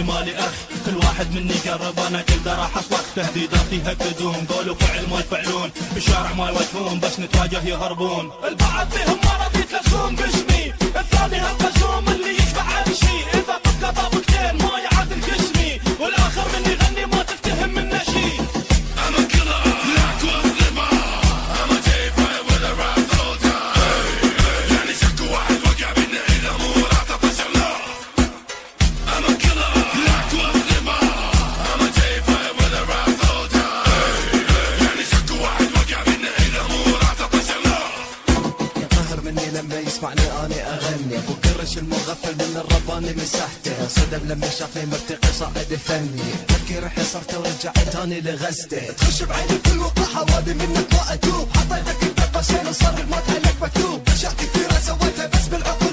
مالي اخ، كل واحد مني قرب انا كل راح اصلخ. تهديداتي يهددون، قول وفعل ما يفعلون، بالشارع ما يواجهون بس نتواجه يهربون. البعض فيهم مرض يتلزون قسمي، الثاني هالقزوم اللي يشبع امشي. اذا طبقه طابقتين ما يعادل جسمي، والاخر مني يغني ما تفتهم منه شي. I'm a killer, black was liver. I'm a J5 with a rap soldier. يعني شكو واحد وقع بينا اذا مو راح تطشر له. I'm a killer, black was liver. I'm a J5 with a rap soldier. يعني شكو واحد وقع بينا اذا مو راح تطشر له. ينقهر مني لما يسمعني اني اغني، ابو كرش المغفل من الرباني مسحته. صدم لما شافني مرتقي صاعد فني، تفكيري حصرته ورجعت تاني لغزته. تخش بعيني بكل وقاحه وادي منك ما اتوب، حطيتك انت قشين وصار الموت عليك مكتوب. اشياء كثيره سويتها بس بالعقل